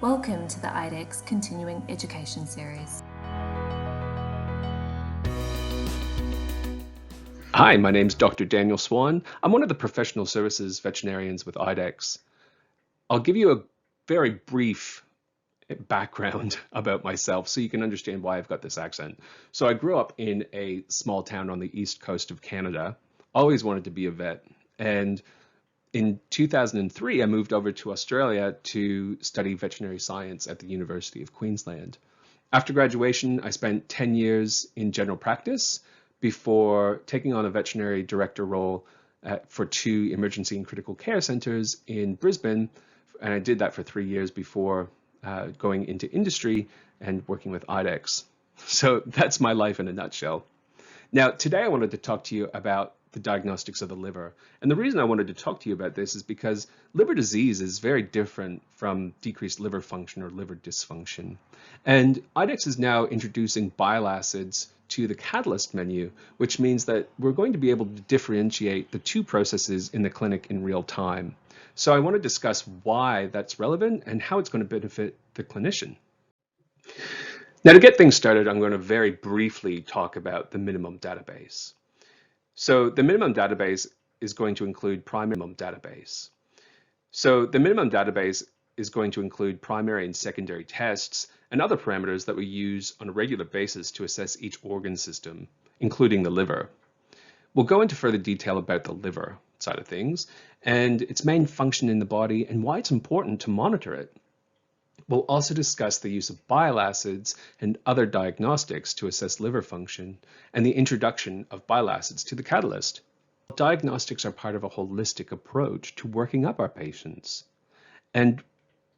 Welcome to the IDEX Continuing Education Series. Hi, my name's Dr. Daniel Swan. I'm one of the professional services veterinarians with IDEX. I'll give you a very brief background about myself so you can understand why I've got this accent. So I grew up in a small town on the east coast of Canada, always wanted to be a vet. And in 2003, I moved over to Australia to study veterinary science at the University of Queensland. After graduation, I spent 10 years in general practice before taking on a veterinary director role for 2 emergency and critical care centers in Brisbane. And I did that for 3 years before going into industry and working with IDEX. So that's my life in a nutshell. Now, today I wanted to talk to you about the diagnostics of the liver. And the reason I wanted to talk to you about this is because liver disease is very different from decreased liver function or liver dysfunction. And IDEX is now introducing bile acids to the Catalyst menu, which means that we're going to be able to differentiate the 2 processes in the clinic in real time. So I want to discuss why that's relevant and how it's going to benefit the clinician. Now, to get things started, I'm going to very briefly talk about the minimum database. So the minimum database is going to include primary database. So the minimum database is going to include primary and secondary tests and other parameters that we use on a regular basis to assess each organ system, including the liver. We'll go into further detail about the liver side of things and its main function in the body and why it's important to monitor it. We'll also discuss the use of bile acids and other diagnostics to assess liver function and the introduction of bile acids to the Catalyst. Diagnostics are part of a holistic approach to working up our patients, and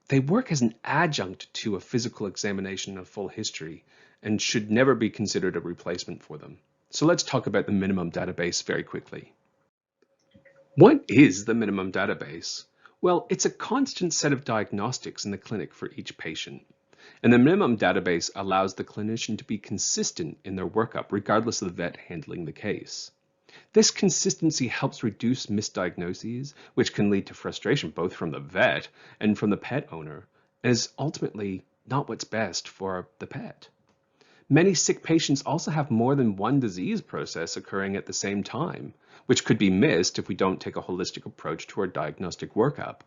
they work as an adjunct to a physical examination of full history and should never be considered a replacement for them. So let's talk about the minimum database very quickly. What is the minimum database? Well, it's a constant set of diagnostics in the clinic for each patient. And the minimum database allows the clinician to be consistent in their workup, regardless of the vet handling the case. This consistency helps reduce misdiagnoses, which can lead to frustration both from the vet and from the pet owner, and is ultimately not what's best for the pet. Many sick patients also have more than one disease process occurring at the same time, which could be missed if we don't take a holistic approach to our diagnostic workup.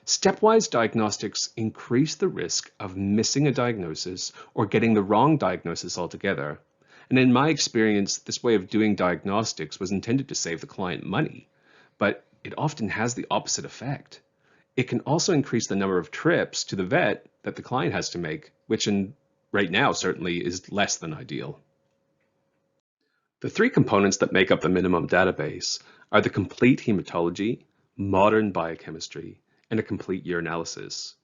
Stepwise diagnostics increase the risk of missing a diagnosis or getting the wrong diagnosis altogether. And in my experience, this way of doing diagnostics was intended to save the client money, but it often has the opposite effect. It can also increase the number of trips to the vet that the client has to make, which right now certainly is less than ideal. The 3 components that make up the minimum database are the complete hematology, modern biochemistry, and a complete urinalysis.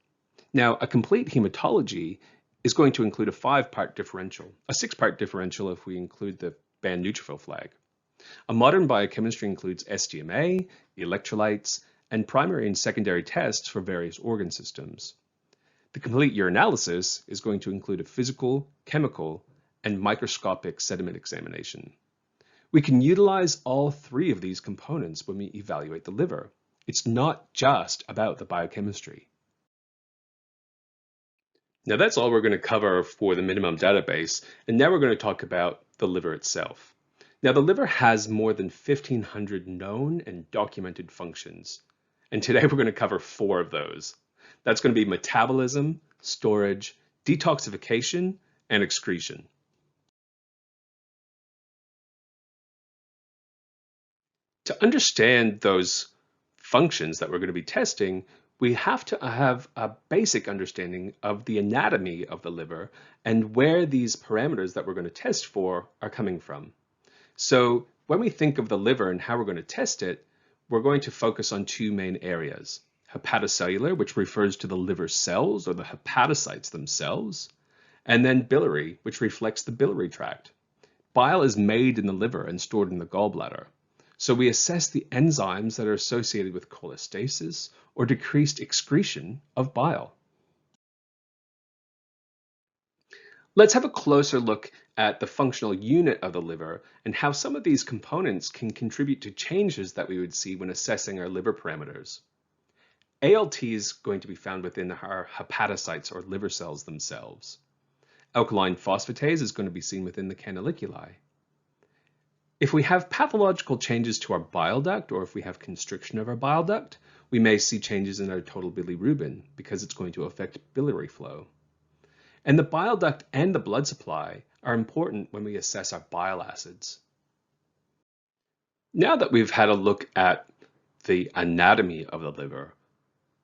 Now, a complete hematology is going to include a 5-part differential, a 6-part differential if we include the band neutrophil flag. A modern biochemistry includes SDMA, electrolytes, and primary and secondary tests for various organ systems. The complete urinalysis is going to include a physical, chemical, and microscopic sediment examination. We can utilize all 3 of these components when we evaluate the liver. It's not just about the biochemistry. Now that's all we're going to cover for the minimum database, and now we're going to talk about the liver itself. Now the liver has more than 1,500 known and documented functions, and today we're going to cover 4 of those. That's going to be metabolism, storage, detoxification, and excretion. To understand those functions that we're going to be testing, we have to have a basic understanding of the anatomy of the liver and where these parameters that we're going to test for are coming from. So when we think of the liver and how we're going to test it, we're going to focus on 2 main areas. Hepatocellular, which refers to the liver cells or the hepatocytes themselves, and then biliary, which reflects the biliary tract. Bile is made in the liver and stored in the gallbladder. So we assess the enzymes that are associated with cholestasis or decreased excretion of bile. Let's have a closer look at the functional unit of the liver and how some of these components can contribute to changes that we would see when assessing our liver parameters. ALT is going to be found within our hepatocytes or liver cells themselves. Alkaline phosphatase is going to be seen within the canaliculi. If we have pathological changes to our bile duct, or if we have constriction of our bile duct, we may see changes in our total bilirubin because it's going to affect biliary flow. And the bile duct and the blood supply are important when we assess our bile acids. Now that we've had a look at the anatomy of the liver,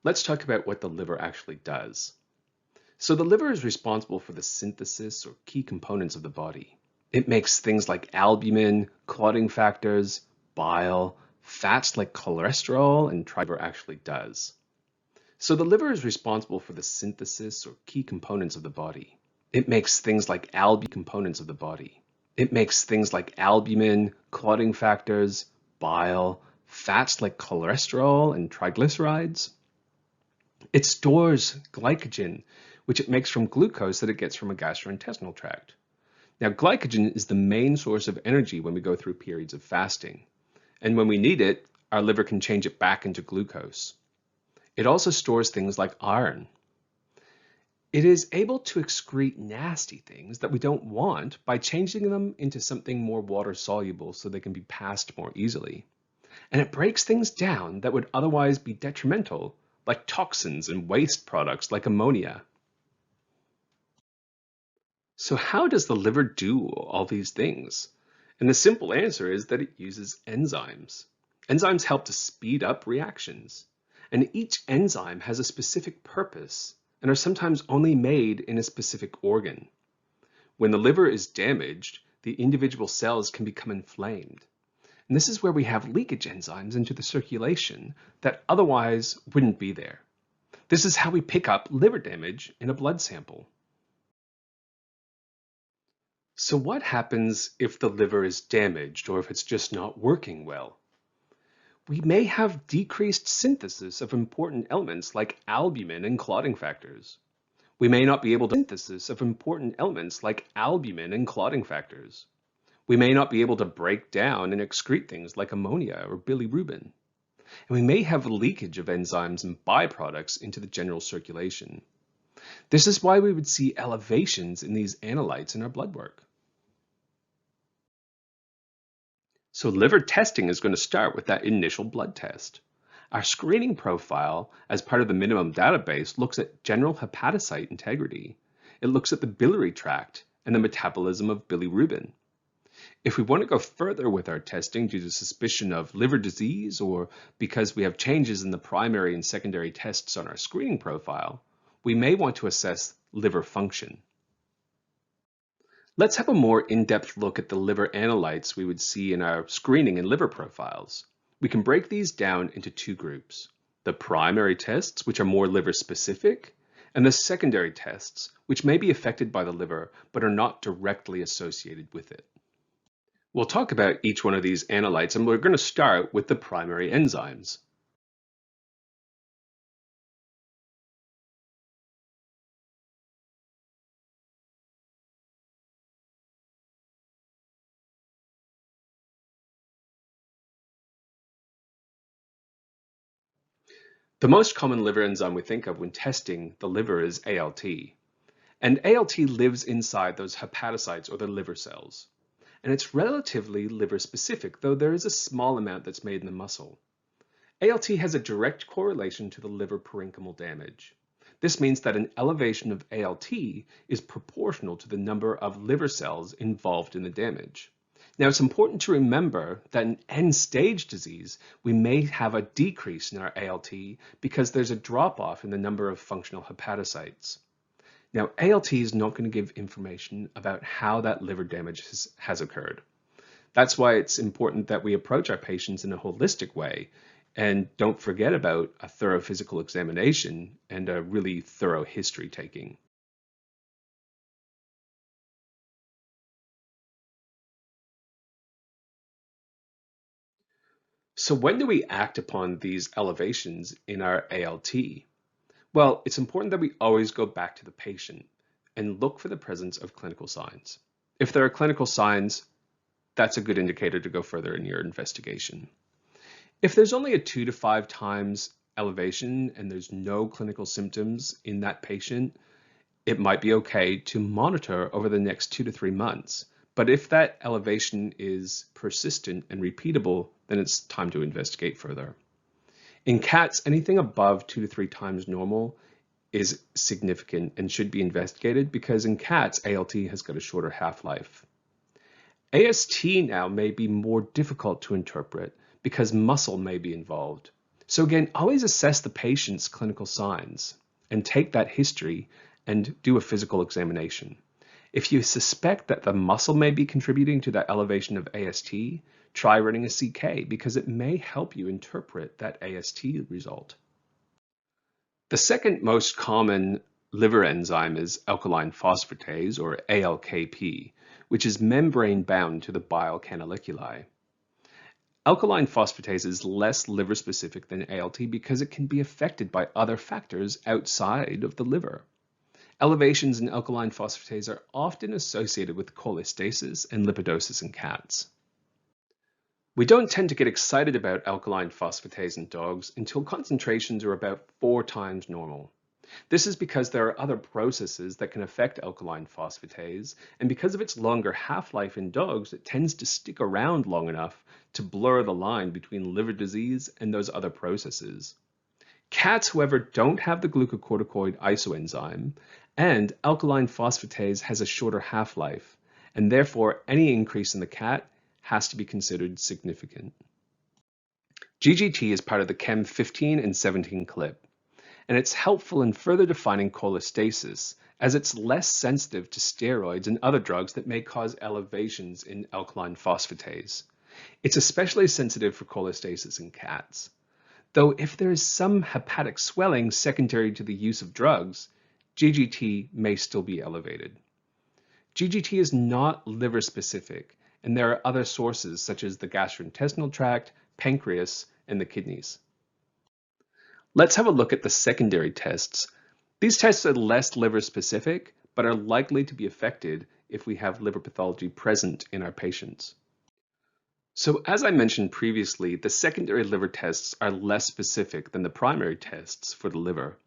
let's talk about what the liver actually does. So the liver is responsible for the synthesis or key components of the body. It makes things like albumin, clotting factors, bile, fats like cholesterol, and liver actually does. So the liver is responsible for the synthesis or key components of the body. It makes things like components of the body. It makes things like albumin, clotting factors, bile, fats like cholesterol and triglycerides. It stores glycogen, which it makes from glucose that it gets from a gastrointestinal tract. Now, glycogen is the main source of energy when we go through periods of fasting. And when we need it, our liver can change it back into glucose. It also stores things like iron. It is able to excrete nasty things that we don't want by changing them into something more water soluble so they can be passed more easily. And it breaks things down that would otherwise be detrimental, like toxins and waste products like ammonia. So how does the liver do all these things? And the simple answer is that it uses enzymes. Enzymes help to speed up reactions. And each enzyme has a specific purpose and are sometimes only made in a specific organ. When the liver is damaged, the individual cells can become inflamed. And this is where we have leakage enzymes into the circulation that otherwise wouldn't be there. This is how we pick up liver damage in a blood sample. So what happens if the liver is damaged or if it's just not working well? We may have decreased synthesis of important elements like albumin and clotting factors. We may not be able to synthesis of important elements like albumin and clotting factors. We may not be able to break down and excrete things like ammonia or bilirubin. And we may have leakage of enzymes and byproducts into the general circulation. This is why we would see elevations in these analytes in our blood work. So liver testing is going to start with that initial blood test. Our screening profile as part of the minimum database looks at general hepatocyte integrity. It looks at the biliary tract and the metabolism of bilirubin. If we want to go further with our testing due to suspicion of liver disease or because we have changes in the primary and secondary tests on our screening profile, we may want to assess liver function. Let's have a more in-depth look at the liver analytes we would see in our screening and liver profiles. We can break these down into two groups: the primary tests, which are more liver specific, and the secondary tests, which may be affected by the liver but are not directly associated with it. We'll talk about each one of these analytes, and we're going to start with the primary enzymes. The most common liver enzyme we think of when testing the liver is ALT. And ALT lives inside those hepatocytes or the liver cells. And it's relatively liver specific, though there is a small amount that's made in the muscle. ALT has a direct correlation to the liver parenchymal damage. This means that an elevation of ALT is proportional to the number of liver cells involved in the damage. Now, it's important to remember that in end-stage disease, we may have a decrease in our ALT because there's a drop-off in the number of functional hepatocytes. Now, ALT is not going to give information about how that liver damage has occurred. That's why it's important that we approach our patients in a holistic way and don't forget about a thorough physical examination and a really thorough history taking. So when do we act upon these elevations in our ALT? Well, it's important that we always go back to the patient and look for the presence of clinical signs. If there are clinical signs, that's a good indicator to go further in your investigation. If there's only a 2 to 5 times elevation and there's no clinical symptoms in that patient, it might be okay to monitor over the next 2 to 3 months. But if that elevation is persistent and repeatable, then it's time to investigate further. In cats, anything above 2 to 3 times normal is significant and should be investigated because in cats, ALT has got a shorter half-life. AST now may be more difficult to interpret because muscle may be involved. So again, always assess the patient's clinical signs and take that history and do a physical examination. If you suspect that the muscle may be contributing to that elevation of AST, try running a CK because it may help you interpret that AST result. The second most common liver enzyme is alkaline phosphatase, or ALKP, which is membrane bound to the bile canaliculi. Alkaline phosphatase is less liver specific than ALT because it can be affected by other factors outside of the liver. Elevations in alkaline phosphatase are often associated with cholestasis and lipidosis in cats. We don't tend to get excited about alkaline phosphatase in dogs until concentrations are about 4 times normal. This is because there are other processes that can affect alkaline phosphatase, and because of its longer half-life in dogs, it tends to stick around long enough to blur the line between liver disease and those other processes. Cats, however, don't have the glucocorticoid isoenzyme, and alkaline phosphatase has a shorter half-life, and therefore any increase in the cat has to be considered significant. GGT is part of the Chem 15 and 17 clip, and it's helpful in further defining cholestasis as it's less sensitive to steroids and other drugs that may cause elevations in alkaline phosphatase. It's especially sensitive for cholestasis in cats. Though if there is some hepatic swelling secondary to the use of drugs, GGT may still be elevated. GGT is not liver specific, and there are other sources such as the gastrointestinal tract, pancreas, and the kidneys. Let's have a look at the secondary tests. These tests are less liver specific, but are likely to be affected if we have liver pathology present in our patients. So as I mentioned previously, the secondary liver tests are less specific than the primary tests for the liver.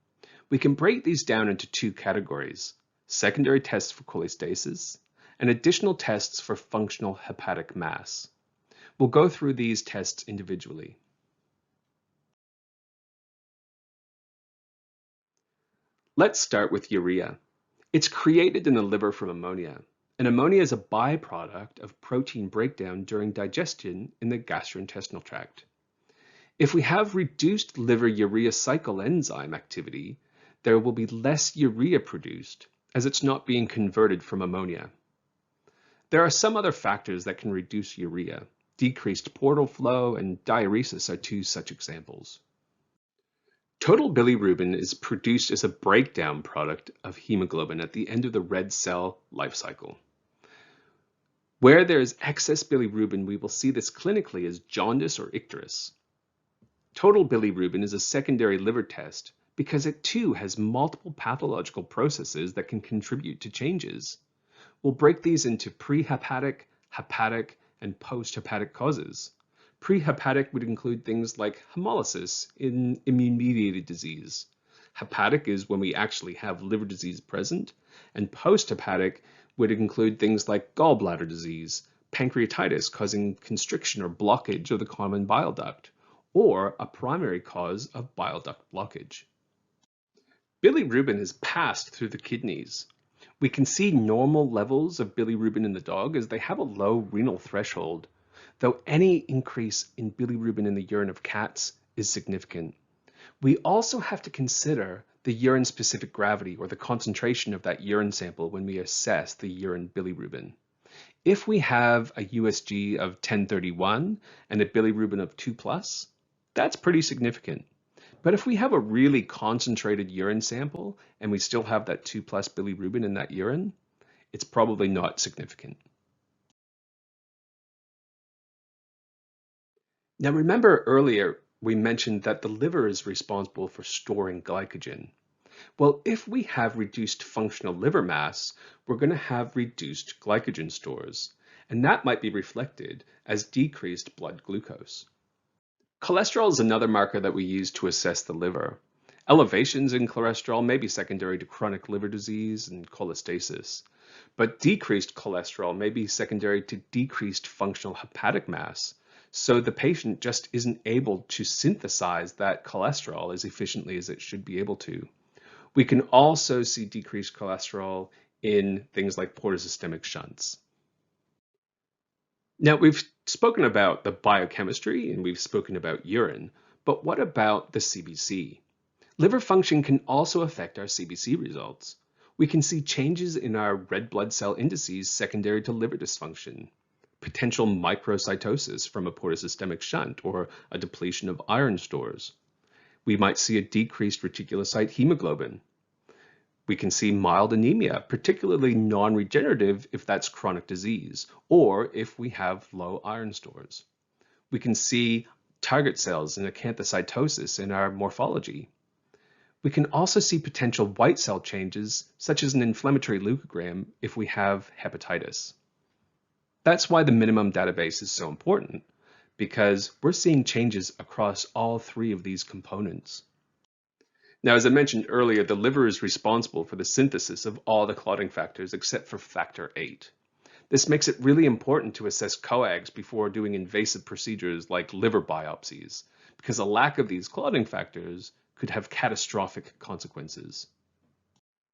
We can break these down into 2 categories: secondary tests for cholestasis and additional tests for functional hepatic mass. We'll go through these tests individually. Let's start with urea. It's created in the liver from ammonia, and ammonia is a byproduct of protein breakdown during digestion in the gastrointestinal tract. If we have reduced liver urea cycle enzyme activity, there will be less urea produced as it's not being converted from ammonia. There are some other factors that can reduce urea. Decreased portal flow and diuresis are 2 such examples. Total bilirubin is produced as a breakdown product of hemoglobin at the end of the red cell life cycle. Where there is excess bilirubin, we will see this clinically as jaundice or icterus. Total bilirubin is a secondary liver test because it too has multiple pathological processes that can contribute to changes. We'll break these into prehepatic, hepatic, and post-hepatic causes. Prehepatic would include things like hemolysis in immune-mediated disease. Hepatic is when we actually have liver disease present, and post-hepatic would include things like gallbladder disease, pancreatitis causing constriction or blockage of the common bile duct, or a primary cause of bile duct blockage. Bilirubin is passed through the kidneys. We can see normal levels of bilirubin in the dog as they have a low renal threshold, though any increase in bilirubin in the urine of cats is significant. We also have to consider the urine-specific gravity, or the concentration of that urine sample when we assess the urine bilirubin. If we have a USG of 1031 and a bilirubin of 2+, that's pretty significant. But if we have a really concentrated urine sample and we still have that 2+ bilirubin in that urine, it's probably not significant. Now remember earlier we mentioned that the liver is responsible for storing glycogen. Well, if we have reduced functional liver mass, we're going to have reduced glycogen stores, and that might be reflected as decreased blood glucose. Cholesterol is another marker that we use to assess the liver. Elevations in cholesterol may be secondary to chronic liver disease and cholestasis, but decreased cholesterol may be secondary to decreased functional hepatic mass, so the patient just isn't able to synthesize that cholesterol as efficiently as it should be able to. We can also see decreased cholesterol in things like portosystemic shunts. Now, we've spoken about the biochemistry and we've spoken about urine, but what about the CBC? Liver function can also affect our CBC results. We can see changes in our red blood cell indices secondary to liver dysfunction, potential microcytosis from a portosystemic shunt or a depletion of iron stores. We might see a decreased reticulocyte hemoglobin. We can see mild anemia, particularly non-regenerative if that's chronic disease, or if we have low iron stores. We can see target cells and acanthocytosis in our morphology. We can also see potential white cell changes, such as an inflammatory leukogram if we have hepatitis. That's why the minimum database is so important, because we're seeing changes across all three of these components. Now, as I mentioned earlier, the liver is responsible for the synthesis of all the clotting factors except for factor VIII. This makes it really important to assess coags before doing invasive procedures like liver biopsies, because a lack of these clotting factors could have catastrophic consequences.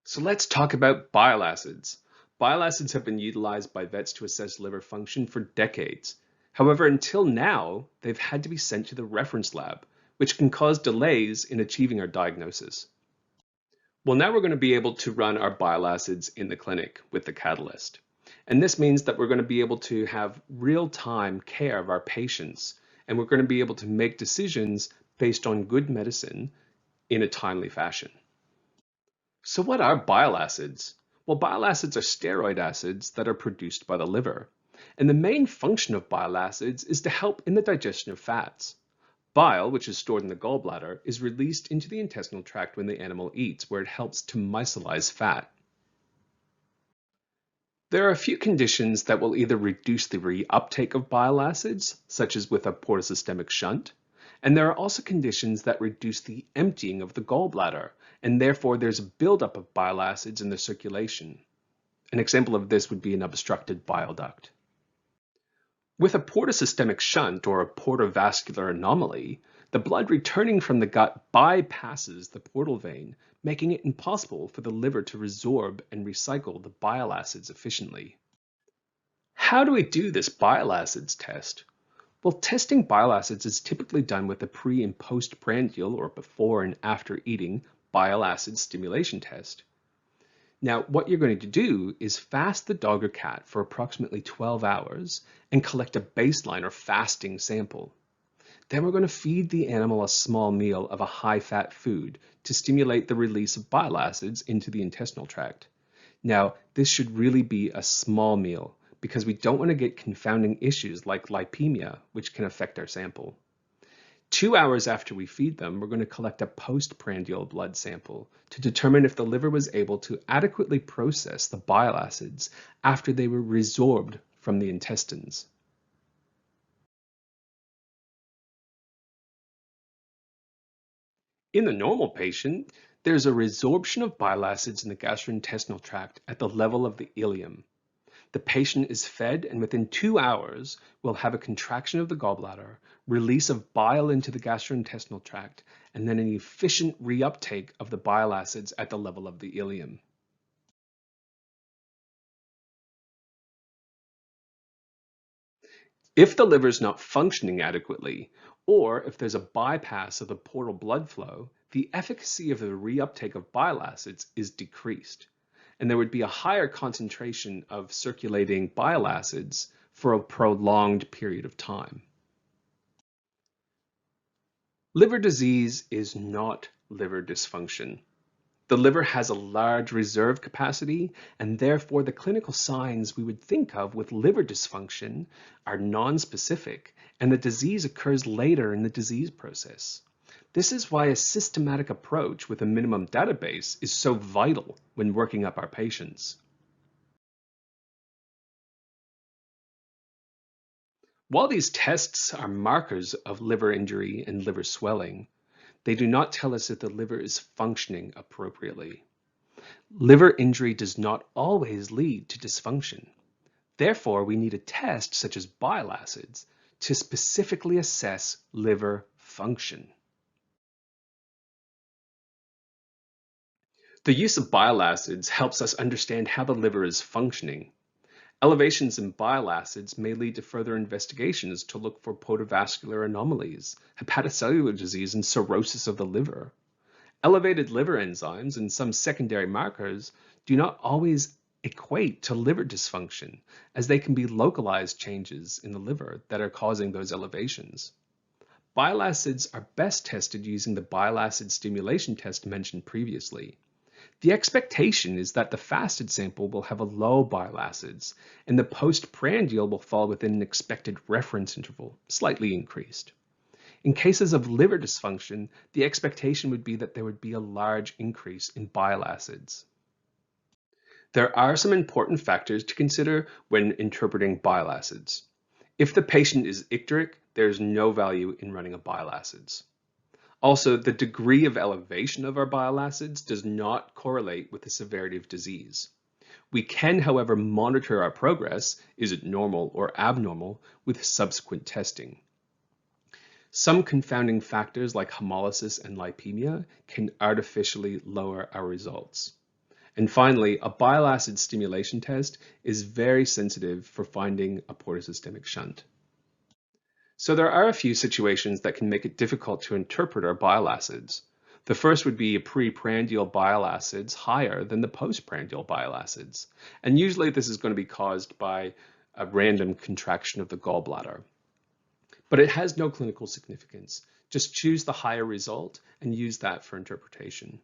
So let's talk about bile acids. Bile acids have been utilized by vets to assess liver function for decades. However, until now, they've had to be sent to the reference lab, which can cause delays in achieving our diagnosis. Well, now we're going to be able to run our bile acids in the clinic with the Catalyst. And this means that we're going to be able to have real-time care of our patients, and we're going to be able to make decisions based on good medicine in a timely fashion. So what are bile acids? Well, bile acids are steroid acids that are produced by the liver. And the main function of bile acids is to help in the digestion of fats. Bile, which is stored in the gallbladder, is released into the intestinal tract when the animal eats, where it helps to micelize fat. There are a few conditions that will either reduce the reuptake of bile acids, such as with a portosystemic shunt, and there are also conditions that reduce the emptying of the gallbladder, and therefore there's a buildup of bile acids in the circulation. An example of this would be an obstructed bile duct. With a portosystemic shunt or a portovascular anomaly, the blood returning from the gut bypasses the portal vein, making it impossible for the liver to resorb and recycle the bile acids efficiently. How do we do this bile acids test? Well, testing bile acids is typically done with a pre- and postprandial or before and after eating bile acid stimulation test. Now, what you're going to do is fast the dog or cat for approximately 12 hours and collect a baseline or fasting sample. Then we're going to feed the animal a small meal of a high-fat food to stimulate the release of bile acids into the intestinal tract. Now, this should really be a small meal because we don't want to get confounding issues like lipemia, which can affect our sample. 2 hours after we feed them, we're going to collect a postprandial blood sample to determine if the liver was able to adequately process the bile acids after they were resorbed from the intestines. In the normal patient, there's a resorption of bile acids in the gastrointestinal tract at the level of the ileum. The patient is fed and within 2 hours will have a contraction of the gallbladder, release of bile into the gastrointestinal tract, and then an efficient reuptake of the bile acids at the level of the ileum. If the liver is not functioning adequately, or if there's a bypass of the portal blood flow, the efficacy of the reuptake of bile acids is decreased, and there would be a higher concentration of circulating bile acids for a prolonged period of time. Liver disease is not liver dysfunction. The liver has a large reserve capacity, and therefore the clinical signs we would think of with liver dysfunction are non-specific, and the disease occurs later in the disease process. This is why a systematic approach with a minimum database is so vital when working up our patients. While these tests are markers of liver injury and liver swelling, they do not tell us if the liver is functioning appropriately. Liver injury does not always lead to dysfunction. Therefore, we need a test such as bile acids to specifically assess liver function. The use of bile acids helps us understand how the liver is functioning. Elevations in bile acids may lead to further investigations to look for portovascular anomalies, hepatocellular disease, and cirrhosis of the liver. Elevated liver enzymes and some secondary markers do not always equate to liver dysfunction, as they can be localized changes in the liver that are causing those elevations. Bile acids are best tested using the bile acid stimulation test mentioned previously. The expectation is that the fasted sample will have a low bile acids, and the postprandial will fall within an expected reference interval, slightly increased. In cases of liver dysfunction, the expectation would be that there would be a large increase in bile acids. There are some important factors to consider when interpreting bile acids. If the patient is icteric, there is no value in running a bile acids. Also, the degree of elevation of our bile acids does not correlate with the severity of disease. We can, however, monitor our progress, is it normal or abnormal, with subsequent testing. Some confounding factors like hemolysis and lipemia can artificially lower our results. And finally, a bile acid stimulation test is very sensitive for finding a portosystemic shunt. So there are a few situations that can make it difficult to interpret our bile acids. The first would be preprandial bile acids higher than the postprandial bile acids. And usually this is going to be caused by a random contraction of the gallbladder. But it has no clinical significance. Just choose the higher result and use that for interpretation.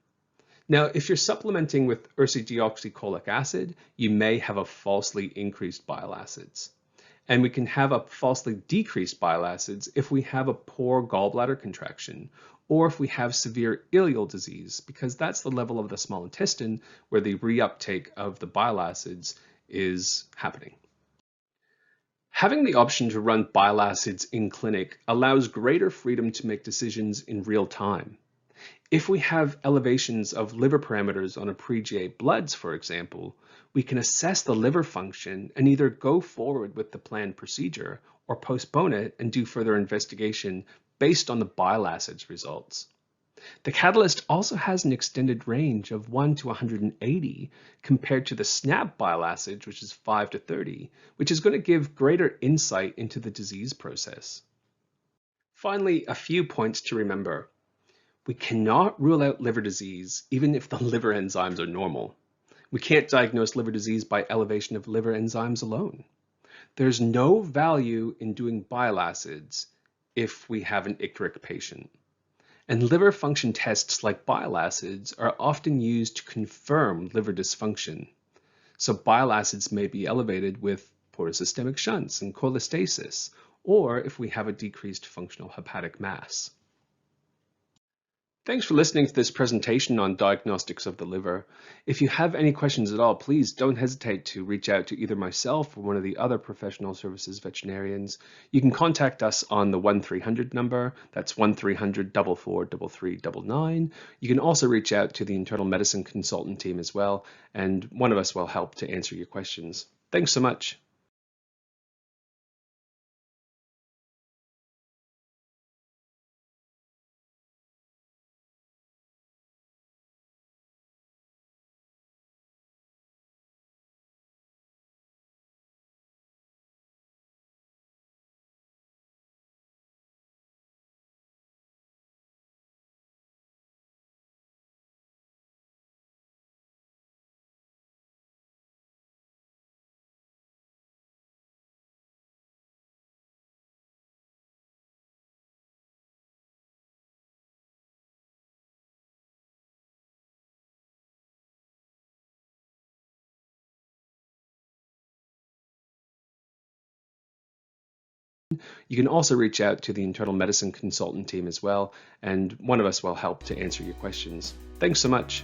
Now, if you're supplementing with ursodeoxycholic acid, you may have a falsely increased bile acids. And we can have a falsely decreased bile acids if we have a poor gallbladder contraction or if we have severe ileal disease, because that's the level of the small intestine where the reuptake of the bile acids is happening. Having the option to run bile acids in clinic allows greater freedom to make decisions in real time. If we have elevations of liver parameters on a pre-GA bloods, for example, we can assess the liver function and either go forward with the planned procedure or postpone it and do further investigation based on the bile acids results. The Catalyst also has an extended range of 1 to 180 compared to the SNAP bile acids, which is 5 to 30, which is going to give greater insight into the disease process. Finally, a few points to remember. We cannot rule out liver disease even if the liver enzymes are normal. We can't diagnose liver disease by elevation of liver enzymes alone. There's no value in doing bile acids if we have an icteric patient. And liver function tests like bile acids are often used to confirm liver dysfunction. So bile acids may be elevated with portosystemic shunts and cholestasis, or if we have a decreased functional hepatic mass. Thanks for listening to this presentation on diagnostics of the liver. If you have any questions at all, please don't hesitate to reach out to either myself or one of the other professional services veterinarians. You can contact us on the 1300 number, that's 1300 443399. You can also reach out to the internal medicine consultant team as well, and one of us will help to answer your questions. Thanks so much. You can also reach out to the internal medicine consultant team as well, and one of us will help to answer your questions. Thanks so much.